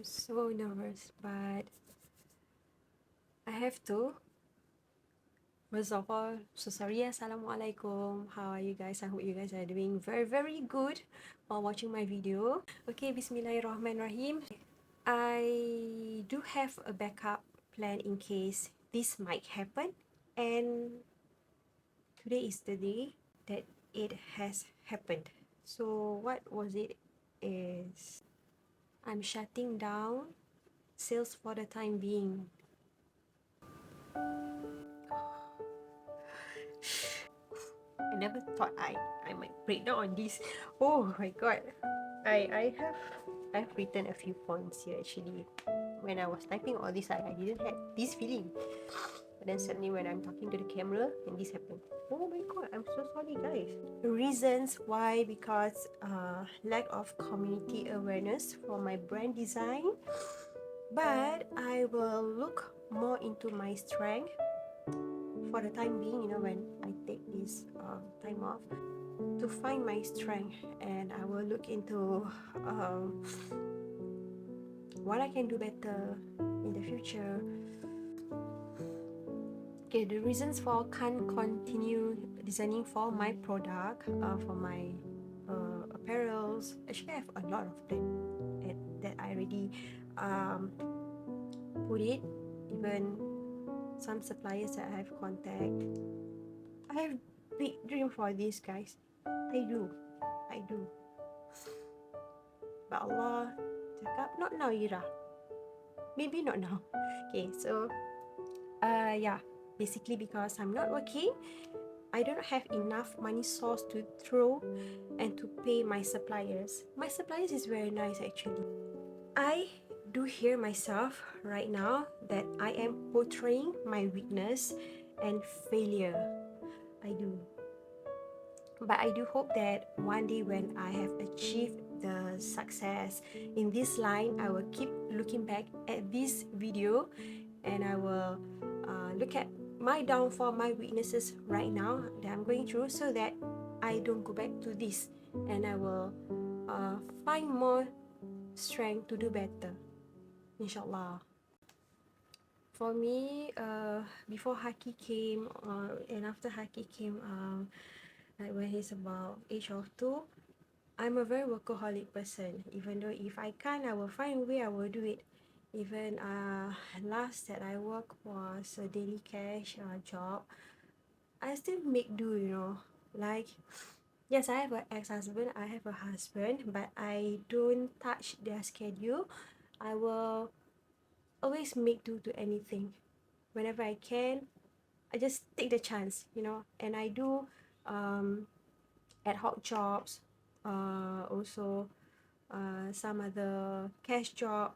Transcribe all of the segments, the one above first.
so nervous, but I have to. First of all, so sorry. Assalamualaikum. How are you guys? I hope you guys are doing very, very good while watching my video. Okay, Bismillahirrahmanirrahim. I do have a backup plan in case this might happen, and today is the day that it has happened. So what was it? Is I'm shutting down sales for the time being. I never thought I might break down on this. Oh my god. I've written a few points here actually. When I was typing all this, I didn't have this feeling. But then suddenly when I'm talking to the camera and this happened. Oh my god, I'm so sorry guys. The reasons why, because lack of community awareness for my brand design. But I will look more into my strength for the time being, when I take this time off to find my strength, and I will look into what I can do better in the future. Okay, the reasons for can't continue designing for my product, for my apparels. Actually, I have a lot of them that I already put it. Even some suppliers that I have contact. I have big dream for this, guys. I do. But Allah cakap not now, Ira. Maybe not now. Okay, so yeah, basically because I'm not working, I don't have enough money source to throw and to pay my suppliers. My suppliers is very nice actually. I do hear myself right now that I am portraying my weakness and failure. I do. But I do hope that one day when I have achieved the success in this line, I will keep looking back at this video and I will look at my downfall, my weaknesses right now that I'm going through, so that I don't go back to this, and I will find more strength to do better, inshallah. For me, before Haki came, and after Haki came, like when he's about age of 2, I'm a very workaholic person. Even though if I can't, I will find a way, I will do it. Even last that I work was a daily cash job. I still make do. Like, yes, I have an ex-husband, I have a husband, but I don't touch their schedule. I will always make do to anything. Whenever I can, I just take the chance. And I do ad hoc jobs, also some other cash job.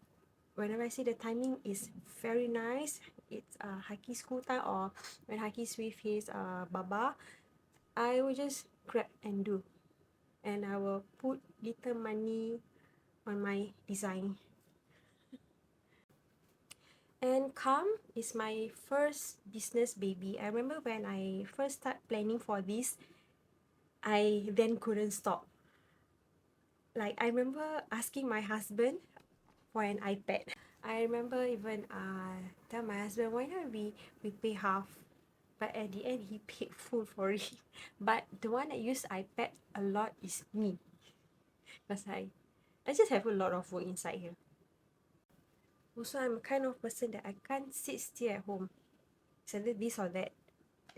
Whenever I see the timing is very nice, it's Haki school time, or when Haki's with his baba, I will just grab and do, and I will put little money on my design. And CALM is my first business baby. I remember when I first start planning for this, I then couldn't stop. Like, I remember asking my husband for an iPad. I remember even tell my husband, why not we pay half? But at the end, he paid full for it. But the one that use iPad a lot is me. Because I just have a lot of work inside here. Also, I'm a kind of person that I can't sit still at home. It's either this or that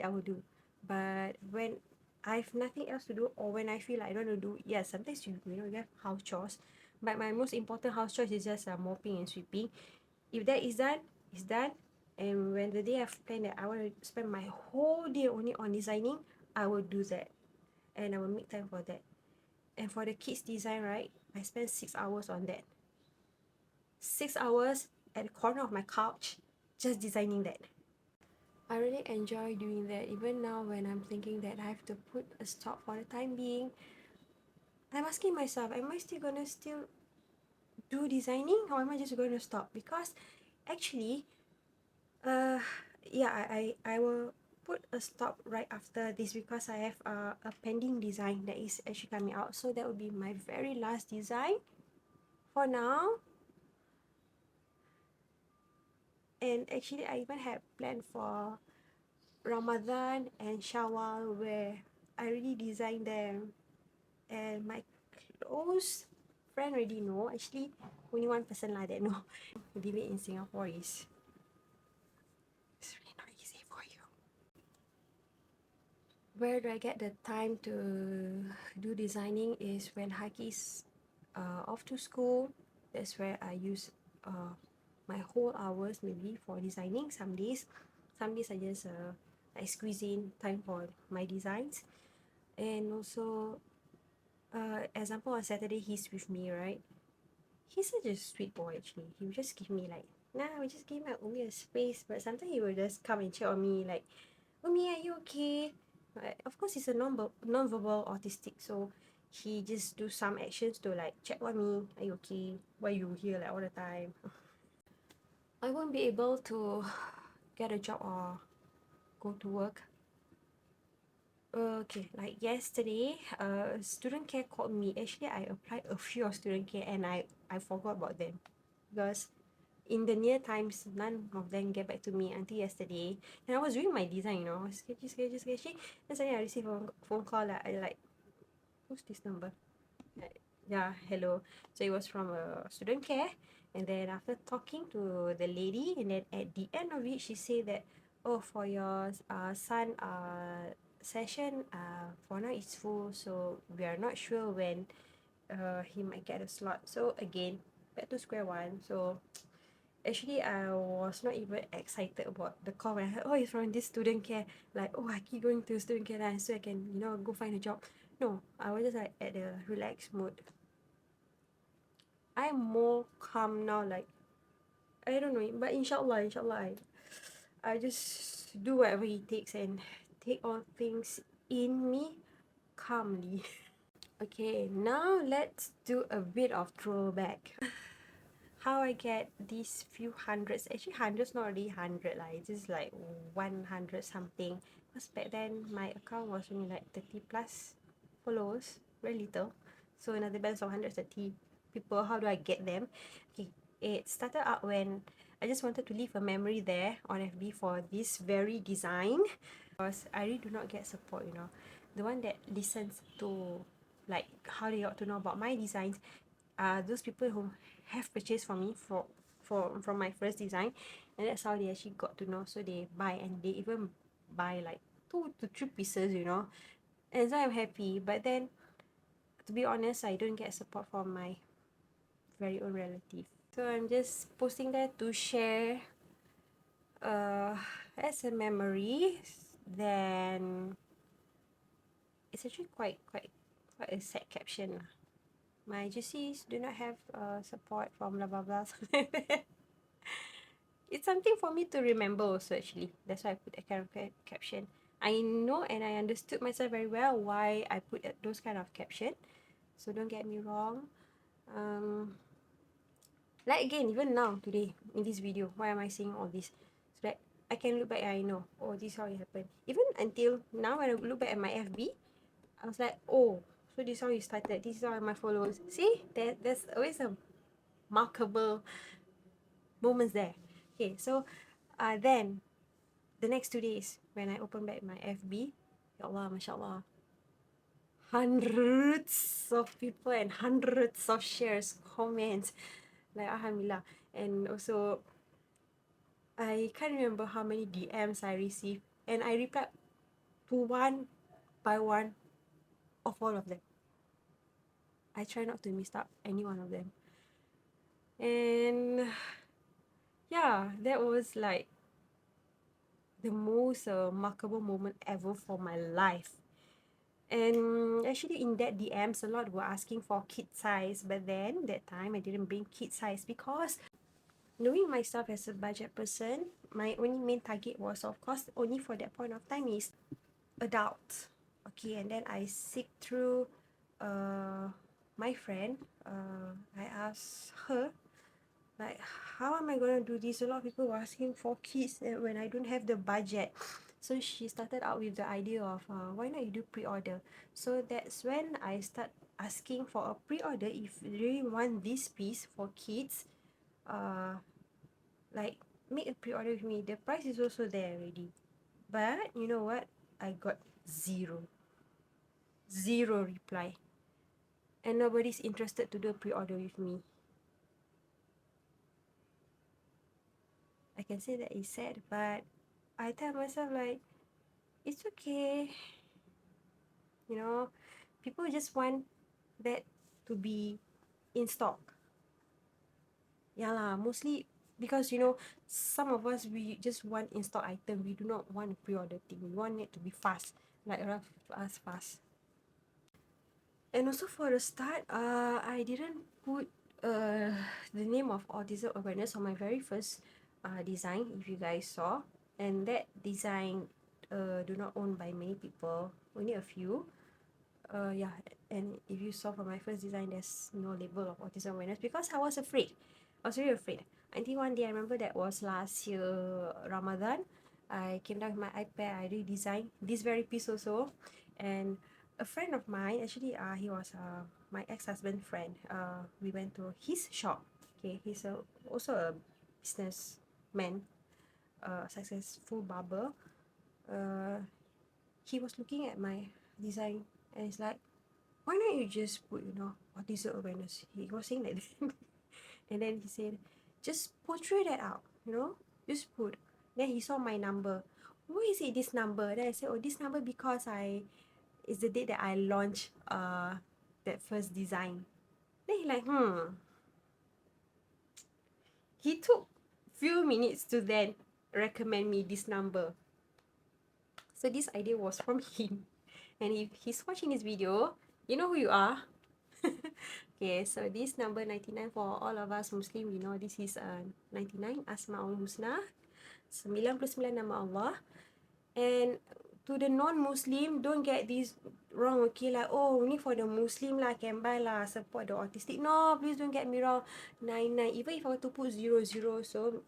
I will do. But when I have nothing else to do, or when I feel like I don't want to do, yeah, sometimes you have house chores. But my most important house chores is just mopping and sweeping. If that is done, it's done. And when the day I've planned that I want to spend my whole day only on designing, I will do that. And I will make time for that. And for the kids design, right, I spend 6 hours on that. 6 hours at the corner of my couch just designing that. I really enjoy doing that. Even now when I'm thinking that I have to put a stop for the time being, I'm asking myself, am I still gonna do designing, or am I just gonna stop? Because actually, yeah, I will put a stop right after this, because I have a pending design that is actually coming out. So that will be my very last design for now. And actually, I even had planned for Ramadan and Shawwal where I already designed them. And my close friend already know. Actually, only one person lah that know. Living in Singapore is it's really not easy for you. Where do I get the time to do designing is when Haki's off to school. That's where I use my whole hours maybe for designing. Some days I just like squeeze in time for my designs. And also, example on Saturday he's with me, right? He's such a sweet boy actually. He will just give me like, nah, we just give my Umi a space. But sometimes he will just come and check on me like, Umi, are you okay? But of course, he's a non-verbal autistic, so he just do some actions to like check on me. Are you okay? Why you here like all the time? I won't be able to get a job or go to work. Okay, like yesterday, student care called me. Actually, I applied a few of student care and I forgot about them because in the near times, none of them get back to me until yesterday. And I was doing my design, you know, sketchy. Then suddenly I received a phone call. Like, I like, who's this number? Yeah, hello. So it was from a student care. And then after talking to the lady, and then at the end of it, she said that, oh, for your son session, for now it's full. So we are not sure when he might get a slot. So again, back to square one. So actually, I was not even excited about the call when I heard, oh, it's from this student care. Like, oh, I keep going to student care now so I can, you know, go find a job. No, I was just like at the relaxed mode. I'm more calm now, like, I don't know, but inshallah, I just do whatever it takes and take all things in me calmly. Okay, now let's do a bit of throwback. How I get these few hundreds, actually hundreds not really hundred lah, it's just like 100 something. Because back then my account was only like 30 plus followers, very little. So another balance of 130 people, how do I get them? Okay, it started out when I just wanted to leave a memory there on FB for this very design. Because I really do not get support, you know. The one that listens to like how they ought to know about my designs, those people who have purchased from me from my first design, and that's how they actually got to know. So they buy, and they even buy like 2 to 3 pieces, you know. And so I'm happy. But then, to be honest, I don't get support from my very own relative. So I'm just posting that to share uh as a memory. Then it's actually quite a sad caption lah. My GCs do not have support from blah blah blah. It's something for me to remember also actually. That's why I put that kind of caption. I know and I understood myself very well why I put those kind of caption. So don't get me wrong. Like again, even now today in this video, why am I saying all this? So that I can look back and I know, oh, this is how it happened. Even until now when I look back at my FB, I was like, oh, so this is how you started. This is how my followers. See, there's always a markable moments there. Okay, so then the next 2 days when I open back my FB, ya Allah, mashallah, hundreds of people and hundreds of shares, comments, like alhamdulillah. And also I can't remember how many DMs I received, and I replied to one by one of all of them. I try not to miss out any one of them. And yeah, that was like the most remarkable moment ever for my life. And actually in that DMs, a lot were asking for kid size, but then that time I didn't bring kid size because knowing myself as a budget person, my only main target was, of course, only for that point of time is adult. Okay, and then I seek through my friend. I asked her, like, how am I gonna do this? A lot of people were asking for kids when I don't have the budget. So she started out with the idea of why not you do pre-order. So that's when I start asking for a pre-order if you really want this piece for kids. Uh, like make a pre-order with me. The price is also there already. But you know what? I got zero reply. And nobody's interested to do a pre-order with me. I can say that it's sad, but I tell myself like, it's okay. You know, people just want that to be in stock. Yeah lah, mostly because some of us, we just want in stock item. We do not want pre-order thing. We want it to be fast, like rough us fast. And also for the start, I didn't put uh the name of autism awareness on my very first design, if you guys saw. And that design do not owned by many people, only a few. Yeah, and if you saw from my first design, there's no label of autism awareness because I was afraid. I was really afraid. Until one day, I remember that was last year Ramadan. I came down with my iPad. I redesigned this very piece also, and a friend of mine, actually, he was my ex-husband friend. We went to his shop. Okay, he's also a businessman, successful barber. Uh, he was looking at my design and it's like, why not you just put, autism awareness? He was saying like that. And then he said, just portray that out, just put. Then he saw my number. Why is it this number? Then I said, oh, this number because it's the date that I launched that first design. Then he like, he took few minutes to then recommend me this number. So this idea was from him. And if he's watching this video, you know who you are. Okay, so this number 99 for all of us Muslim, we know this is 99, Asma'ul Husna, 99 nama Allah. And to the non-Muslim, don't get this wrong, okay? Like, oh, only for the Muslim lah, can buy lah, support the autistic. No, please don't get me wrong. 99, even if I were to put 00, so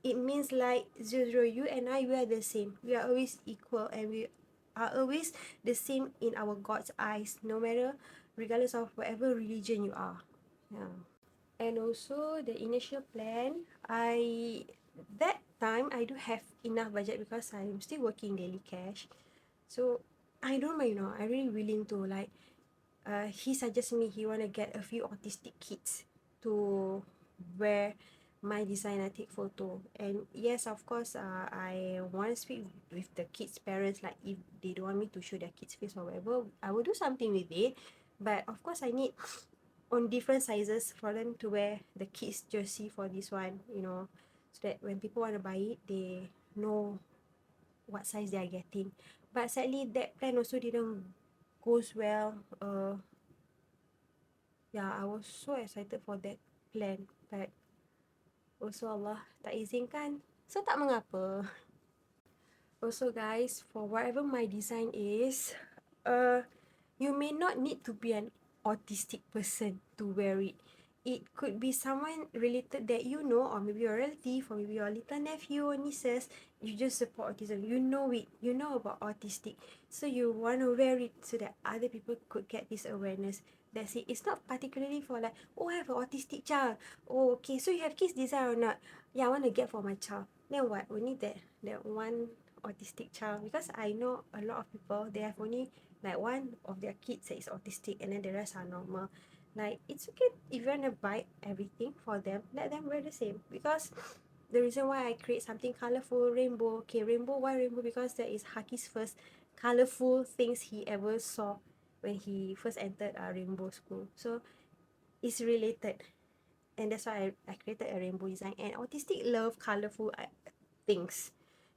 it means like 00, you and I, we are the same. We are always equal and we are always the same in our God's eyes, no matter, regardless of whatever religion you are. Yeah. And also the initial plan, that time I do have enough budget because I'm still working daily cash. So I don't mind, I really willing to like he suggested me he wanna get a few autistic kids to wear my design and take photo. And yes, of course, I want to speak with the kids' parents, like if they don't want me to show their kids' face or whatever, I will do something with it. But of course I need on different sizes for them to wear the kids jersey for this one, so that when people want to buy it, they know what size they are getting. But sadly that plan also didn't goes well. Yeah, I was so excited for that plan, but also Allah tak izinkan, so tak mengapa. Also guys, for whatever my design is, you may not need to be an autistic person to wear it. It could be someone related that you know, or maybe your relative, or maybe your little nephew or nieces. You just support autism. You know it. You know about autistic. So you want to wear it so that other people could get this awareness. That's it. It's not particularly for like, oh, I have an autistic child. Oh, okay. So you have kids desire or not? Yeah, I want to get for my child. Then what? Only that one autistic child, because I know a lot of people, they have only like one of their kids that is autistic and then the rest are normal. Like, it's okay if you want to buy everything for them, let them wear the same. Because the reason why I create something colorful, rainbow. Okay, rainbow, why rainbow? Because that is Haki's first colorful things he ever saw when he first entered a rainbow school. So it's related, and that's why I created a rainbow design. And autistic love colorful things.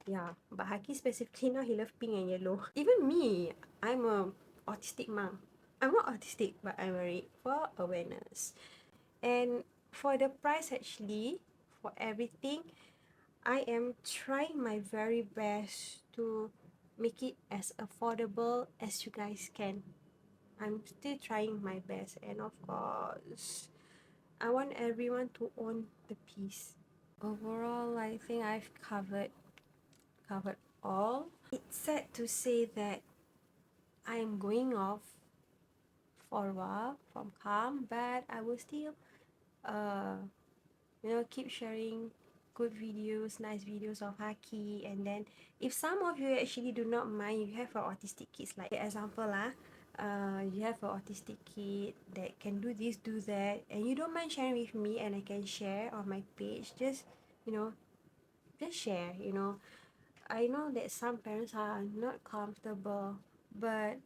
Yeah, but Haki specifically now he love pink and yellow. Even me, I'm a autistic mom. I'm not autistic, but I'm worried for awareness. And for the price actually, for everything, I am trying my very best to make it as affordable as you guys can. I'm still trying my best, and of course, I want everyone to own the piece. Overall, I think I've covered all. It's sad to say that I am going off for a while from CALM, but I will still keep sharing good videos, nice videos of Haki. And then if some of you actually do not mind, you have a autistic kids, like example you have a autistic kid that can do this, do that, and you don't mind sharing with me, and I can share on my page. Just, you know, just share. I know that some parents are not comfortable, but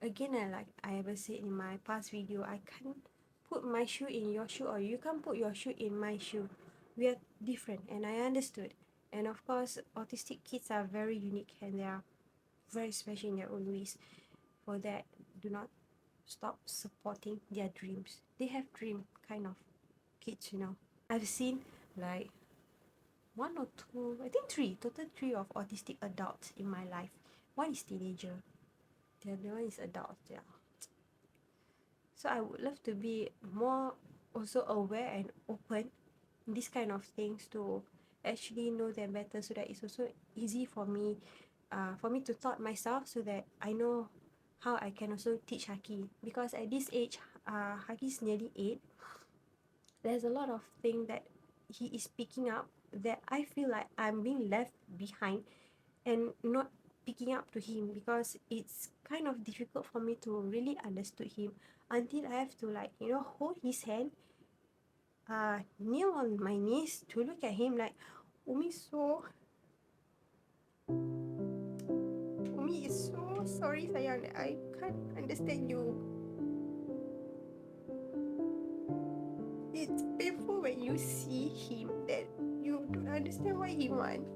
again, like I ever said in my past video, I can't put my shoe in your shoe, or you can't put your shoe in my shoe. We are different, and I understood. And of course, autistic kids are very unique, and they are very special in their own ways. For that, do not stop supporting their dreams. They have dream kind of kids. I've seen like one or two, I think three of autistic adults in my life. One is teenager, the other one is adult. Yeah. So I would love to be more also aware and open in this kind of things, to actually know them better, so that it's also easy for me to thought myself, so that I know how I can also teach Haki. Because at this age, Haki's nearly 8. There's a lot of things that he is picking up that I feel like I'm being left behind and not picking up to him, because it's kind of difficult for me to really understood him until I have to, like, hold his hand, kneel on my knees to look at him like, Umi Umi is so sorry sayang, that I can't understand you. It's painful when you see him that you don't understand what he wants.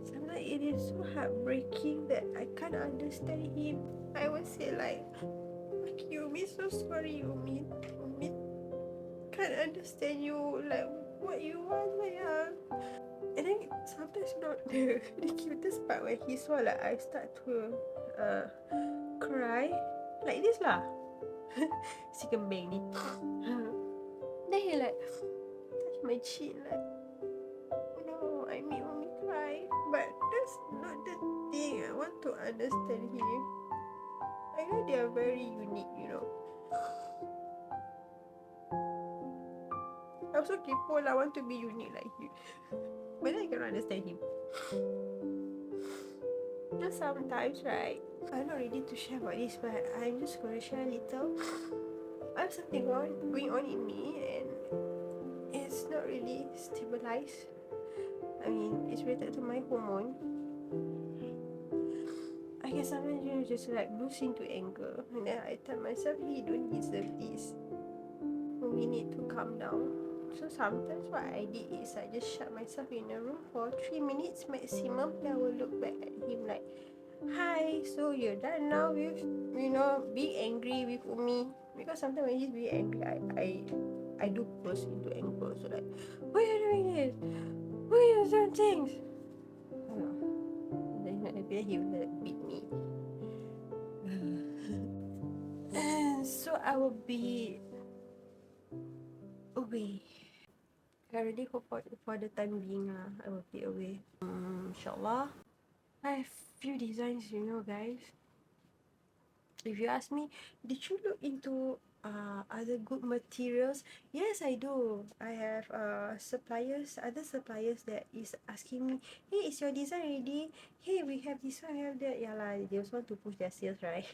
Sometimes it is so heartbreaking that I can't understand him. I would say like, Umi, so sorry, Umi can't understand you, like what you want, sayang. And then sometimes not the cutest part, when he saw like I start to cry like this lah. Si kembing ni. Then he like touch my chin like, no, I make Umi cry. But that's not the thing. I want to understand him. I know they are very unique. I also kepo lah, want to be unique like you. But then I cannot understand him. Just sometimes, right, I'm not ready to share about this, but I'm just going to share a little. I have something going on in me, and it's not really stabilized. I mean, it's related to my hormone. I guess sometimes just like lose into anger, and then I tell myself, he don't deserve this. We need to calm down. So sometimes what I did is I just shut myself in a room for 3 minutes maximum. Then I will look back at him like, hi, so you're done now with, being angry with Umi? Because sometimes when he's being angry, I do burst into anger. So like, why are you doing this? Why are you doing things? Then he will beat me. And so I will be away. I really hope for the time being I will be away. Inshallah. I have few designs, guys. If you ask me, did you look into other good materials? Yes, I do. I have other suppliers that is asking me, hey, is your design ready? Hey, we have this one, we have that. Yeah lah, they also want to push their sales, right?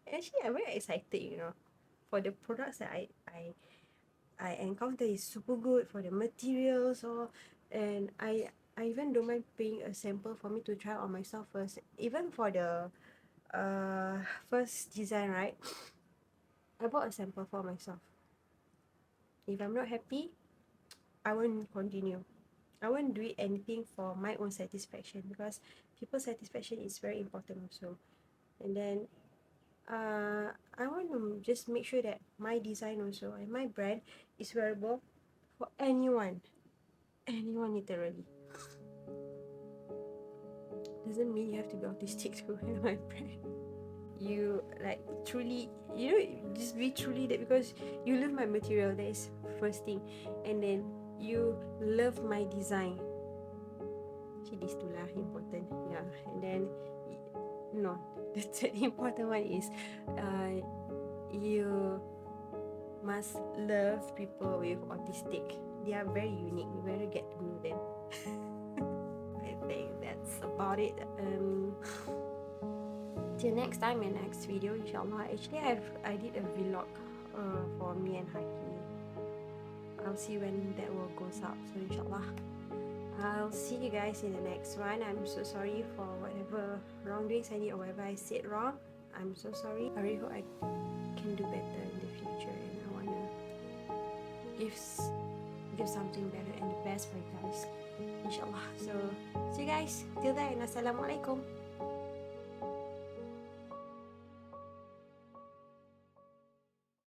Actually, I'm very excited, for the products that I encounter is super good, for the materials, and I even don't mind paying a sample for me to try on myself first. Even for the first design, right, I bought a sample for myself. If I'm not happy, I won't continue. I won't do anything for my own satisfaction, because people's satisfaction is very important also. And then I want to just make sure that my design also and my brand is wearable for anyone literally. Doesn't mean you have to be autistic to wear my brand. You like truly, just be truly that, because you love my material, that is first thing, and then you love my design. Actually, these two lah important, yeah. And then no, the third important one is you must love people with autistic. They are very unique. You better get to know them. I think that's about it. Till next time in next video, inshallah. Actually, I did a vlog for me and Haki. I'll see when that will goes up. So inshallah, I'll see you guys in the next one. I'm so sorry for whatever wrongdoings I did or whatever I said wrong. I'm so sorry. I really hope I can do better in the future, and I wanna give something better and the best for you guys, inshallah. So see you guys till then. Assalamualaikum.